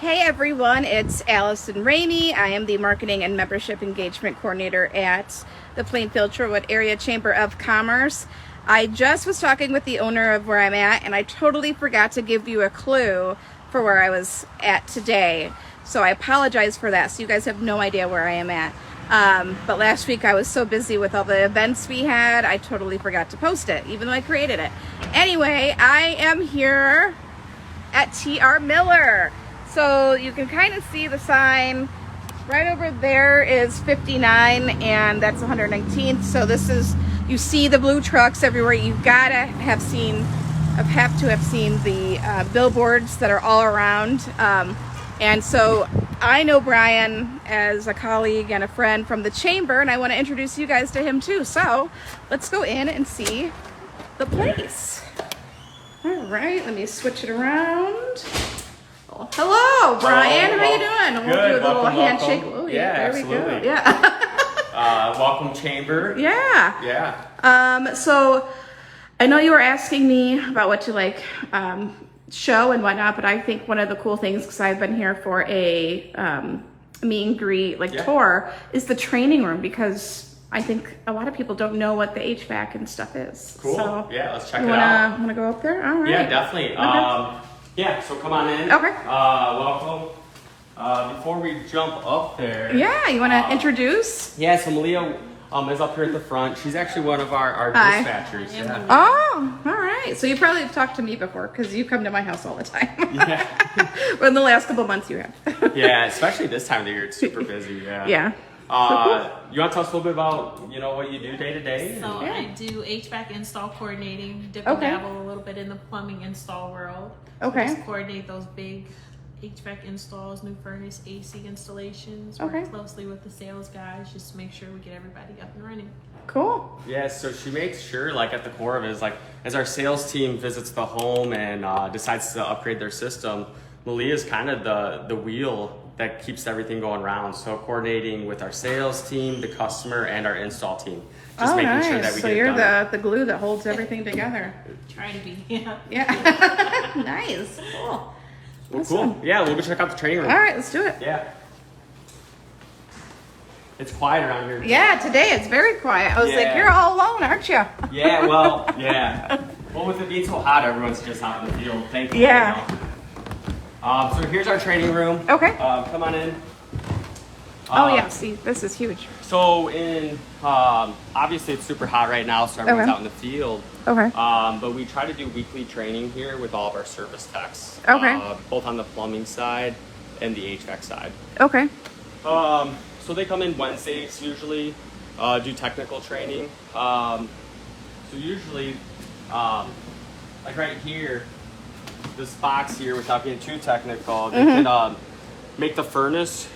Hey everyone, it's Allison Rainey. I am the Marketing and Membership Engagement Coordinator at the Plainfield-Sherwood Area Chamber of Commerce. I just was talking with the owner of where I'm at, and I totally forgot to give you a clue for where I was at today. So I apologize for that. So you guys have no idea where I am at. But last week I was so busy with all the events we had, I totally forgot to post it, even though I created it. Anyway, I am here at T.R. Miller. So you can kind of see the sign right over there is 59 and that's 119th. So this is, you see the blue trucks everywhere. You've got to have seen the billboards that are all around. And so I know Brian as a colleague and a friend from the chamber, and I want to introduce you guys to him too. So let's go in and see the place. All right, let me switch it around. Hello, Brian. How you doing? Good. We'll do a little handshake. Welcome. Oh, Yeah, there absolutely. we go. Yeah. Welcome, Chamber. Yeah. Yeah. So I know you were asking me about what to show and whatnot, but I think one of the cool things, because I've been here for a meet and greet tour, is the training room, because I think a lot of people don't know what the HVAC and stuff is. Cool. So yeah, let's check it out. Want to go up there? All right. Yeah, definitely. Okay. Yeah, so come on in. Okay. Welcome. Before we jump up there. Yeah, you want to introduce? Yeah, so Malia is up here at the front. She's actually one of our Hi. dispatchers. Yeah. Oh, all right. So you probably have talked to me before, because you come to my house all the time. Yeah. Well, in the last couple months you have. Yeah, especially this time of the year, it's super busy. Yeah. Yeah. You want to tell us a little bit about what you do day to day? So Yeah. I do HVAC install coordinating, Okay. dabble a little bit in the plumbing install world. Okay. Just coordinate those big HVAC installs, new furnace, AC installations. Okay. Work closely with the sales guys just to make sure we get everybody up and running. Cool. Yeah, so she makes sure, at the core of it is, as our sales team visits the home and decides to upgrade their system, Malia's kind of the wheel that keeps everything going round. So coordinating with our sales team, the customer, and our install team. Just making nice. sure that we so get you're it done. the glue that holds everything together. Try to be, yeah. Yeah. Nice. Cool. Well, Awesome. cool. Yeah, we'll go check out the training room. All right, let's do it. Yeah. It's quiet around here. Yeah, today it's very quiet. I was like, Yeah. you're all alone, aren't you? Yeah, well, yeah. Well, with it being so hot, everyone's just out in the field. Thank you. Yeah. So here's our training room. Okay. Come on in. Oh yeah, see, this is huge. So obviously it's super hot right now, so everyone's Okay. out in the field. Okay. But we try to do weekly training here with all of our service techs. Okay. Both on the plumbing side and the HVAC side. Okay. So they come in Wednesdays usually, do technical training. So usually, right here, this box here, without being too technical, they can make the furnace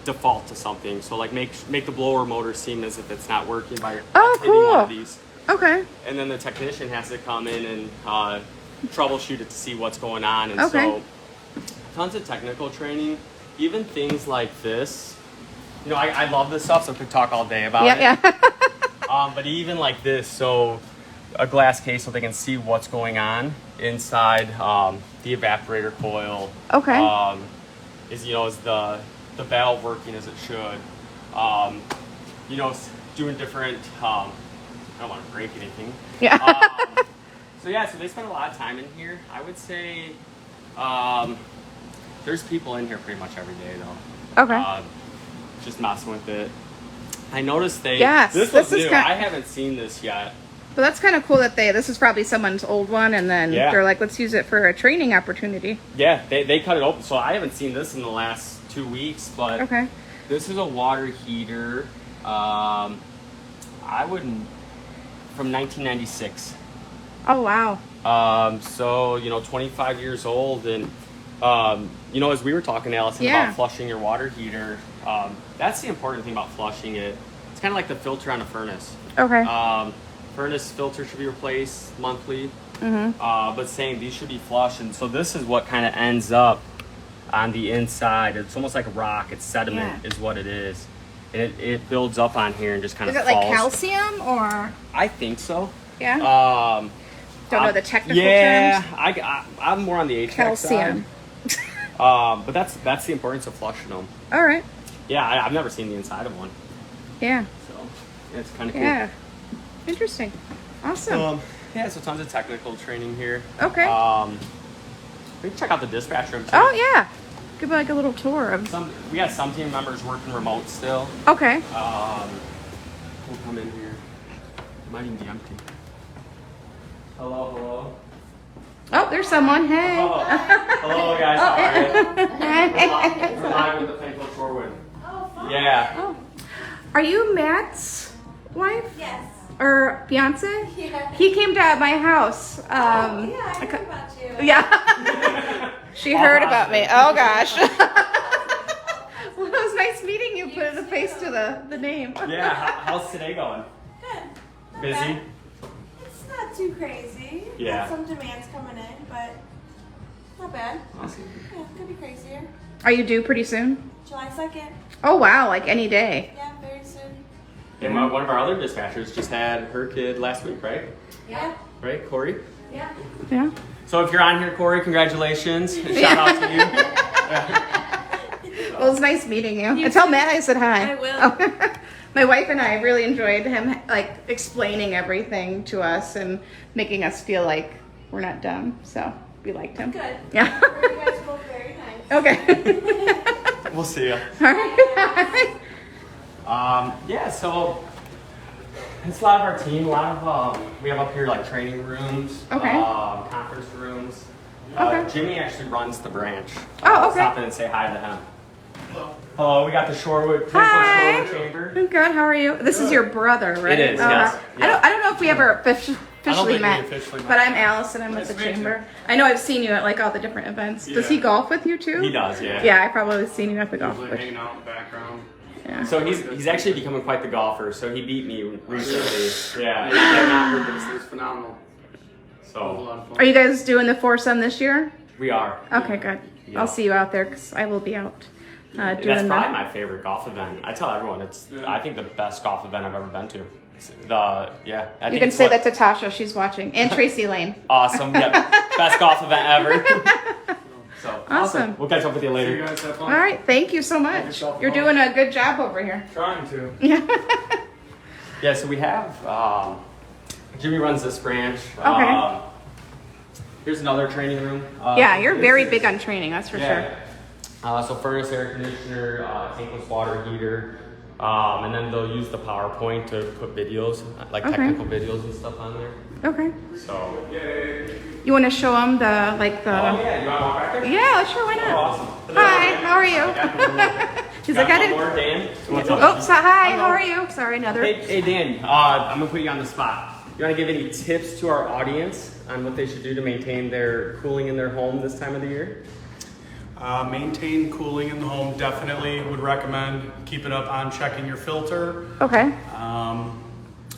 default to something. So make the blower motor seem as if it's not working by hitting one of these. Okay. And then the technician has to come in and troubleshoot it to see what's going on. And Okay. so tons of technical training, even things like this. I love this stuff, so I could talk all day about it. Yeah. But even like this, so a glass case so they can see what's going on inside the evaporator coil. Okay. Is the valve working as it should? Doing different. I don't want to break anything. Yeah. So they spend a lot of time in here. I would say there's people in here pretty much every day though. Okay. Just messing with it. I noticed Yes, this this was is new. I haven't seen this yet. But that's kind of cool that this is probably someone's old one, and then Yeah. they're like, let's use it for a training opportunity. Yeah, they cut it open. So I haven't seen this in the last 2 weeks, but Okay. this is a water heater. From 1996. Oh, wow. So 25 years old, and as we were talking, Allison, Yeah. about flushing your water heater, that's the important thing about flushing it. It's kind of like the filter on a furnace. Okay. Furnace filter should be replaced monthly, Mm-hmm. but saying these should be flushed, and so this is what kind of ends up on the inside. It's almost like a rock. It's sediment, is what it is, and it builds up on here and just kind Is of it falls. like calcium or? I think so. Yeah. Don't know the technical yeah, terms. I'm more on the HVAC Calcium. side. But that's the importance of flushing them. All right. Yeah, I've never seen the inside of one, Yeah. so yeah, it's kind of cool. Yeah. Interesting. Awesome. Yeah, so tons of technical training here. Okay. We can check out the dispatch room too. Oh yeah. Give me like a little tour of. We got some team members working remote still. Okay. We'll come in here. It might even be empty. Hello. Oh, there's someone. Hey. Hello guys. Oh, How are you? yeah. We're live with the Plainfield Shorewood. Oh, fun. Yeah. Oh. Are you Matt's wife? Yes. Or fiance? Yeah. He came to my house. Yeah, I heard about you. Yeah. She heard about me. Oh gosh. Well, it was nice meeting you. Put a face to the name. Yeah. How's today going? Good. Not Busy? bad. It's not too crazy. Yeah. Got some demands coming in, but not bad. Awesome. Yeah, could be crazier. Are you due pretty soon? July 2nd. Oh wow, like any day. Yeah, very soon. And one of our other dispatchers just had her kid last week, right? Yeah. Right, Corey? Yeah. Yeah. So if you're on here, Corey, congratulations. Shout out to you. Well, it was nice meeting you. And tell Matt I said hi. I will. Oh. My wife and I really enjoyed him like explaining everything to us and making us feel like we're not dumb. So we liked him. Good. Yeah. You guys are both very nice. Okay. We'll see you. All right. Yeah, so it's a lot of our team. A lot of we have up here like training rooms, Okay. conference rooms. Okay. Jimmy actually runs the branch. Oh, okay. Stop in and say hi to him. Hello, we got the Shorewood Hi. Shorewood Chamber. I'm good. How are you? This is your brother, right? It is, yes. I don't know if we ever officially think we met. officially met. But I'm Allison. I'm Nice with the to meet you. chamber. I know I've seen you at like all the different events. Does he Yeah. golf with you too? He does, yeah. Yeah, I probably seen you at the golf. Usually But, hanging out in the background. yeah. So he's actually becoming quite the golfer. So he beat me recently. Yeah. It was phenomenal. It was a So lot of fun. Are you guys doing the foursome this year? we are. Okay, good. Yeah. I'll see you out there because I will be out doing That's probably that. my favorite golf event. I tell everyone I think the best golf event I've ever been to. I You think can it's say what- that to Tasha. She's watching. And Tracy Lane. Awesome. Yep. Best golf event ever. So Awesome. We'll catch up with you See later. you guys have All fun. right. Thank you so much. yourself You're well. doing a good job over here. Trying to. Yeah. So we have Jimmy runs this branch. Okay. Here's another training room. Yeah, you're very big on training. That's for sure. So furnace, air conditioner, tankless water heater, and then they'll use the PowerPoint to put videos, like Okay. technical videos and stuff on there. Okay. So. You want to show them the Oh yeah, you want to walk back there? Yeah, sure. Why Oh, not? awesome. Hi. How are you? He's like, I Got one didn't. more, Dan. Oh, so, hi. How are you? Sorry, another. Hey Dan, I'm gonna put you on the spot. You want to give any tips to our audience on what they should do to maintain their cooling in their home this time of the year? Maintain cooling in the home. Definitely would recommend keep it up on checking your filter. Okay.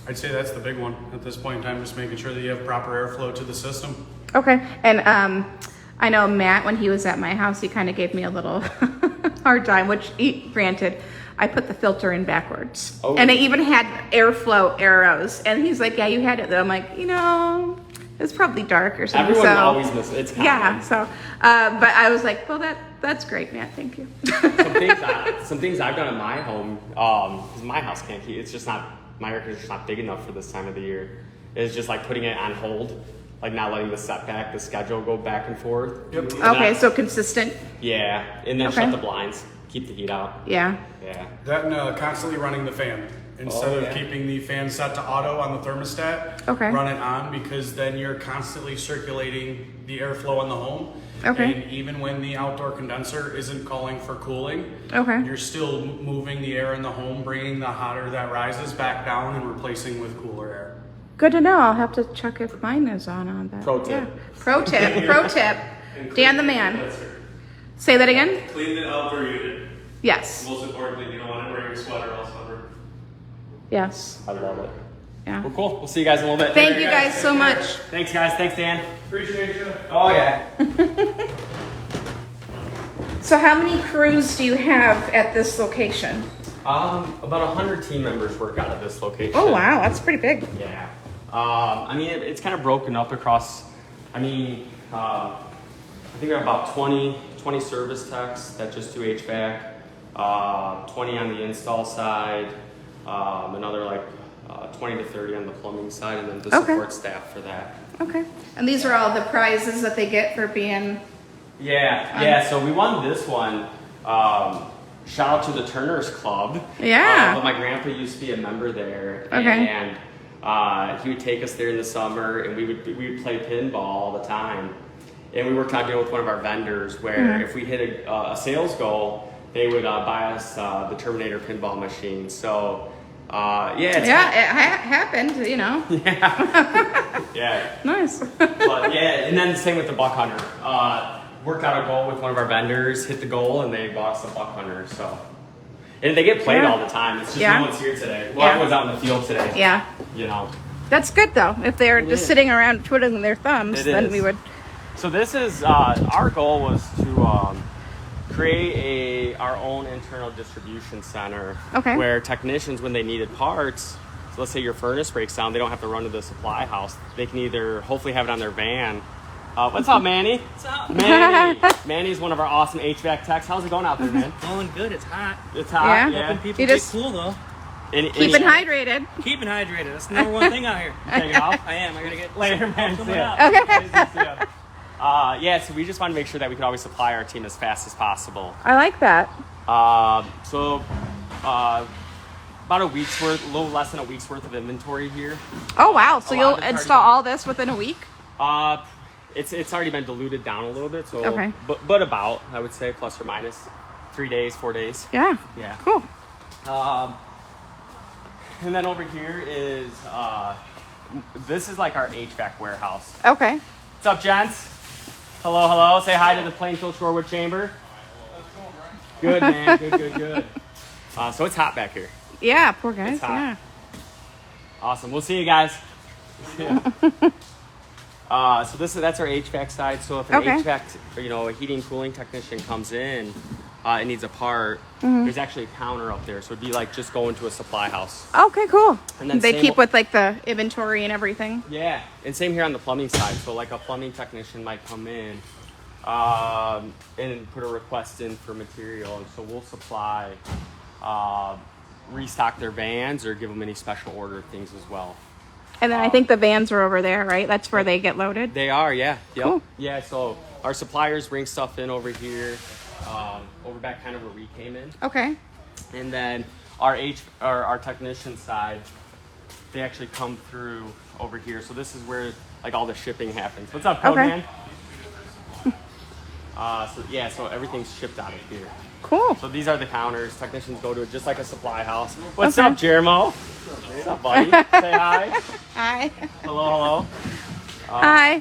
I'd say that's the big one at this point in time, just making sure that you have proper airflow to the system. Okay. And I know Matt, when he was at my house, he kind of gave me a little hard time, which, granted, I put the filter in backwards. Oh. And I even had airflow arrows. And he's like, yeah, you had it. Though. I'm like, it's probably dark or something. Everyone so, always misses. It's common. yeah. So, but I was like, well, that's great, Matt. Thank you. Some things I've done in my home, because my house can't keep. It's just not, my air conditioner's not big enough for this time of the year. It's just like putting it on hold, like not letting the setback, the schedule go back and forth. Yep. And Okay, then- so consistent. Yeah, and then Okay. shut the blinds, keep the heat out. Yeah. Yeah. That and constantly running the fan. Instead Oh, of yeah. keeping the fan set to auto on the thermostat, Okay. run it on because then you're constantly circulating the airflow in the home. Okay. And even when the outdoor condenser isn't calling for cooling, Okay. you're still moving the air in the home, bringing the hot air that rises back down and replacing with cooler air. Good to know. I'll have to check if mine is on that. Pro tip. Yeah. Pro tip. Pro tip. Dan the man. Say that again? Clean the outdoor unit. Yes. Most importantly, you don't want to wear your sweater all summer. Yes. I love it. Yeah. Well, cool. We'll see you guys in a little bit. Thank you guys so much. Thanks, guys. Thanks, Dan. Appreciate you. Oh, yeah. So how many crews do you have at this location? About 100 team members work out of this location. Oh, wow. That's pretty big. Yeah. I mean, it's kind of broken up across, I think we have about 20 service techs that just do HVAC, 20 on the install side, another like 20 to 30 on the plumbing side, and then the support staff for that. Okay. And these are all the prizes that they get for being... Yeah. So we won this one. Shout out to the Turners Club. Yeah. But my grandpa used to be a member there. Okay. And he would take us there in the summer, and we would play pinball all the time. And we worked out deal with one of our vendors where if we hit a sales goal, they would buy us the Terminator pinball machine. So it happened, you know. Yeah. Nice. But yeah, and then the same with the buck hunter. Worked out a goal with one of our vendors, hit the goal, and they bought us a buck hunter. So, and they get played all the time. It's just no one's here today. Well, everyone's out in the field today. Yeah. You know. That's good though. If they're just sitting around twiddling their thumbs, then we would. So this is our goal was to create our own internal distribution center. Okay. Where technicians, when they needed parts, so let's say your furnace breaks down, they don't have to run to the supply house. They can either hopefully have it on their van. What's up, Manny? What's up? Manny's one of our awesome HVAC techs. How's it going out there, man? Going good. It's hot. It's hot. Yeah. Helping people You get just- cool though. Keeping hydrated. Keeping hydrated. That's the number one thing out here. Take it off. I am. I gotta get Later, man. See coming ya. up. Okay. So we just want to make sure that we could always supply our team as fast as possible. I like that. About a week's worth, a little less than a week's worth of inventory here. Oh wow! So A lot you'll of it's install already all this within a week? It's already been diluted down a little bit, so Okay. but about, I would say, plus or minus 3 days, 4 days. Yeah. Yeah. Cool. And then over here is this is like our HVAC warehouse. Okay. What's up, gents? Hello. Say hi to the Plainfield Shorewood Chamber. Good, man. Good. So it's hot back here. Yeah. Poor guys. It's hot. Yeah. Awesome. We'll see you guys. So that's our HVAC side. So if an HVAC, a heating cooling technician comes in and needs a part, there's actually a counter up there. So it'd be like just going to a supply house. Okay. Cool. And then They same- keep with like the inventory and everything. Yeah, and same here on the plumbing side. So like a plumbing technician might come in and put a request in for material, and so we'll supply, restock their vans or give them any special order things as well. And then I think the vans are over there, right? That's where they get loaded. They are, yeah. Yep. Cool. Yeah, so our suppliers bring stuff in over here, over back kind of where we came in. Okay. And then our technician side, they actually come through over here. So this is where like all the shipping happens. What's up, Code Man? So everything's shipped out of here. Cool. So these are the counters. Technicians go to it just like a supply house. What's Okay. up, Jeremo? What's up, buddy? Say hi. Hi. Hello. Hi.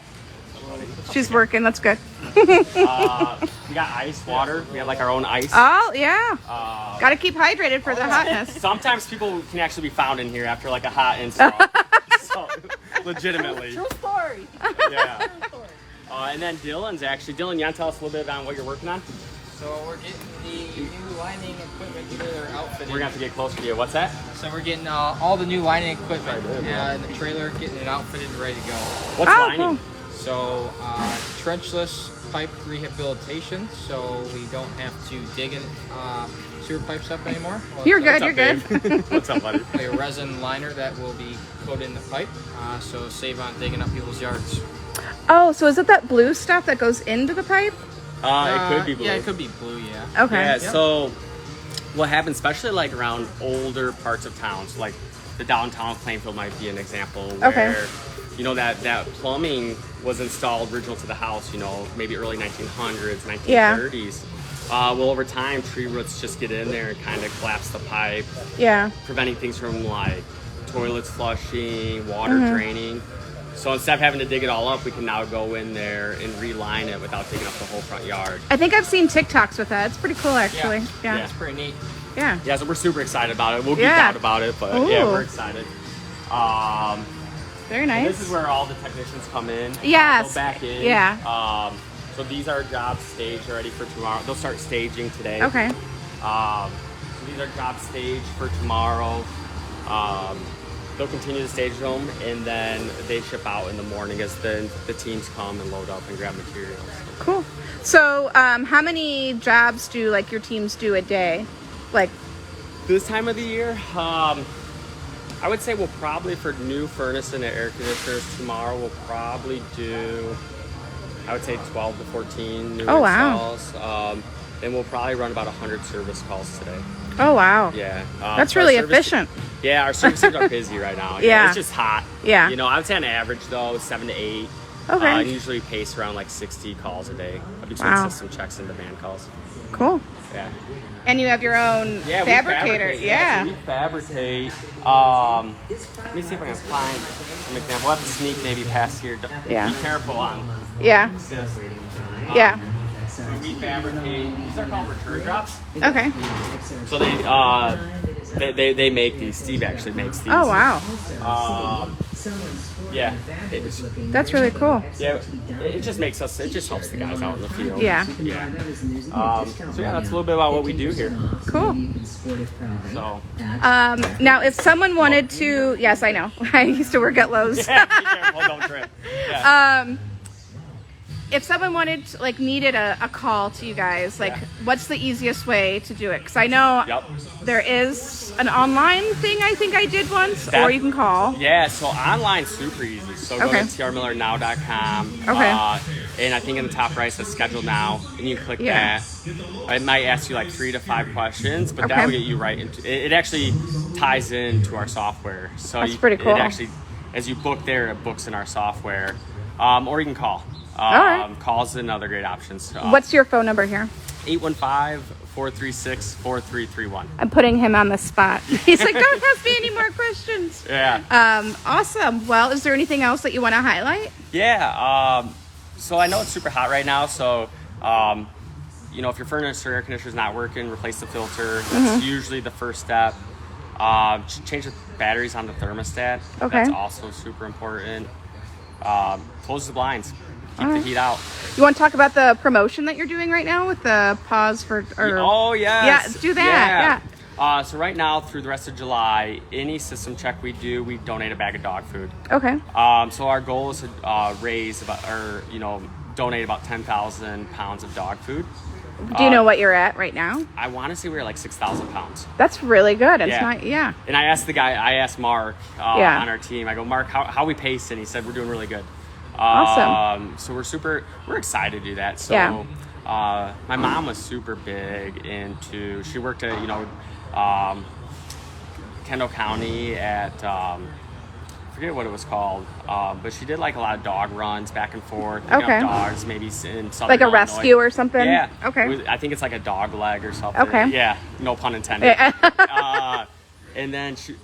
She's working. That's good. We got ice, water. We have like our own ice. Oh yeah. Got to keep hydrated for the hotness. Sometimes people can actually be found in here after like a hot install. So, legitimately. True story. Yeah. And then Dylan, you want to tell us a little bit about what you're working on? So we're getting the new lining equipment trailer outfitted. We're going to have to get closer to you. What's that? So we're getting all the new lining equipment in the trailer, getting it outfitted and ready to go. What's lining? Cool. So trenchless pipe rehabilitation, so we don't have to dig in sewer pipes up anymore. Well, You're so good. You're good. What's up, buddy? A resin liner that will be coated in the pipe, so save on digging up people's yards. Oh, so is it that blue stuff that goes into the pipe? It could be blue. Yeah, it could be blue, yeah. Okay. Yeah, so what happens, especially like around older parts of towns, like the downtown of Plainfield might be an example where, that plumbing was installed original to the house, maybe early 1900s, 1930s. Well, over time, tree roots just get in there and kind of collapse the pipe, Yeah. preventing things from like toilets flushing, water draining. So instead of having to dig it all up, we can now go in there and reline it without digging up the whole front yard. I think I've seen TikToks with that. It's pretty cool, actually. Yeah. That's pretty neat. Yeah. Yeah, so we're super excited about it. We'll geek Yeah. out about it, but Ooh. yeah, we're excited. Very And nice. this is where all the technicians come in. Yes. Go back in. Yeah. So these are jobs staged ready for tomorrow. They'll start staging today. So Okay. these are jobs staged for tomorrow. they'll continue to stage them, and then they ship out in the morning as the teams come and load up and grab materials. Cool. So, how many jobs do like your teams do a day? Like This time of the year, I would say we'll probably, for new furnace and air conditioners tomorrow, we'll probably do, I would say 12 to 14 new installs. Then we'll probably run about 100 service calls today. Oh, wow. Yeah. That's so our really service- efficient. Yeah, our services are busy right now. Yeah. It's just hot. Yeah. You know, I would say on average though, 7 to 8. Okay. Usually pace around like 60 calls a day between Wow. system checks and demand calls. Cool. Yeah. And you have your own Yeah, fabricator. we fabricate. Yeah. So we fabricate. Let me see if I can find an example. We'll have to sneak maybe past here. Yeah. Be careful on Yeah. this. Yeah. We fabricate. These are called return drops. Okay. So they make these. Steve actually makes these. Oh, wow. Yeah. That's really cool. Yeah. It just makes us. It just helps the guys out in the field. Yeah. Yeah. So yeah, that's a little bit about what we do here. Cool. So. Now, if someone wanted to, yes, I know. I used to work at Lowe's. Yeah. Be careful. Don't trip. Yeah. If someone wanted to, like, needed a call to you guys, like, what's the easiest way to do it? Because I know Yep. there is an online thing I think I did once, That- or you can call. Yeah, so online's super easy. So go Okay. to trmillernow.com. Okay. And I think in the top right it says schedule now, and you click Yeah. that. It might ask you like 3 to 5 questions, but Okay. that will get you right into it. It actually ties into our software. So That's pretty cool. It actually, as you book there, it books in our software. Or you can call. right. Call's another great option. So, What's your phone number here? 815-436-4331. I'm putting him on the spot. He's like, don't ask me any more questions. Yeah. Awesome. Well, is there anything else that you want to highlight? Yeah. So I know it's super hot right now. So, you know, if your furnace or air conditioner is not working, replace the filter. That's usually the first step. Change the batteries on the thermostat. Okay. That's also super important. Close the blinds. Keep All the right. heat out. You want to talk about the promotion that you're doing right now with the pause for? Or, Oh, yes. Yeah, do that. Yeah. So right now through the rest of July, any system check we do, we donate a bag of dog food. Okay. So our goal is to raise about, or donate about 10,000 pounds of dog food. Do you know what you're at right now? I want to say we're like 6,000 pounds. That's really good. It's Yeah. not. Yeah. And I asked Mark Yeah. on our team. I go, Mark, how we pacing? He said we're doing really good. Awesome. So we're excited to do that. So Yeah. my mom was super big into. She worked at Kendall County at. I forget what it was called, but she did like a lot of dog runs back and forth, picking Okay. up dogs, maybe in Southern Like a Illinois. rescue or something? Yeah. Okay. I think it's like a dog leg or something. Okay. Yeah. No pun intended. Yeah. And then she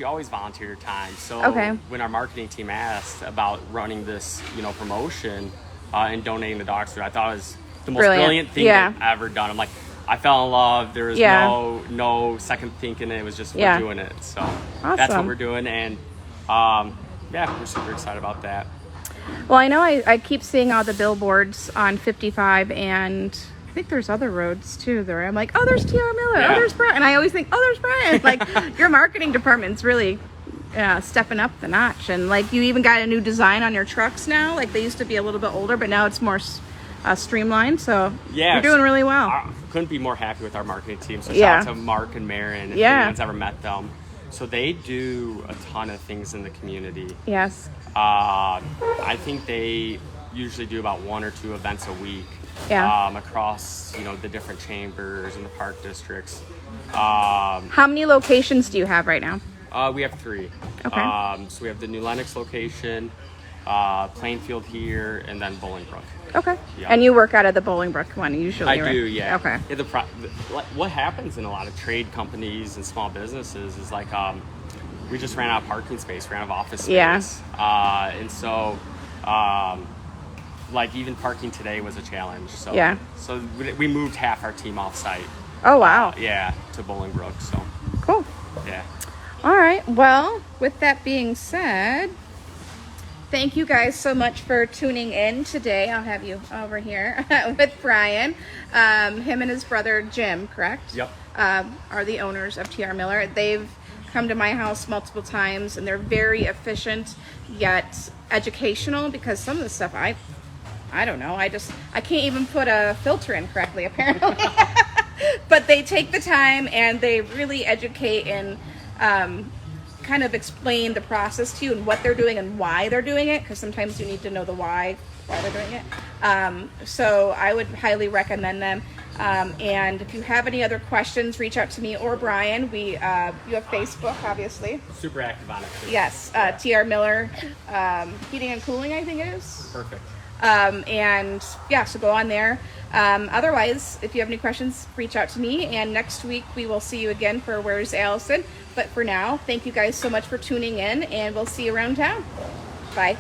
always volunteered her time. So Okay. when our marketing team asked about running this, promotion and donating the dogs food, I thought it was the most brilliant thing Yeah. they've ever done. I'm like, I fell in love. There was Yeah. no second thinking. It was just we're Yeah. doing it. So that's what Awesome. we're doing, and yeah, we're super excited about that. Well, I know I keep seeing all the billboards on 55, and I think there's other roads too. There, I'm like, oh, there's T.R. Miller. Yeah. Oh, there's Brian. And I always think, oh, there's Brian. Like, your marketing department's really stepping up the notch. And like, you even got a new design on your trucks now. Like, they used to be a little bit older, but now it's more streamlined. So Yeah, you're doing really well. I couldn't be more happy with our marketing team. So Yeah. shout out to Mark and Marin if Yeah. anyone's ever met them. So they do a ton of things in the community. Yes. I think they usually do about 1 or 2 events a week. Yeah. Across the different chambers and the park districts. How many locations do you have right now? We have 3. Okay. So we have the New Lenox location, Plainfield here, and then Bolingbrook. Okay. Yeah. And you work out of the Bolingbrook one usually, I right? do, yeah. Okay. Yeah, what happens in a lot of trade companies and small businesses is like we just ran out of parking space, ran out of office space. Yeah. And so like even parking today was a challenge. So Yeah. So we moved half our team off site. Oh, wow. Yeah, to Bolingbrook. So Cool. yeah. All right. Well, with that being said, thank you guys so much for tuning in today. I'll have you over here with Brian. Him and his brother Jim, correct? Yep. Are the owners of T.R. Miller. They've come to my house multiple times, and they're very efficient yet educational, because some of the stuff I don't know. I can't even put a filter in correctly, apparently. But they take the time and they really educate and kind of explain the process to you and what they're doing and why they're doing it, because sometimes you need to know the why they're doing it. So I would highly recommend them. And if you have any other questions, reach out to me or Brian. You have Facebook, obviously. Super active on it too. Yes, TR Miller Heating and Cooling, I think it is. Perfect. And yeah, so go on there. Otherwise, if you have any questions, reach out to me. And next week we will see you again for Where's Allison. But for now, thank you guys so much for tuning in, and we'll see you around town. Bye.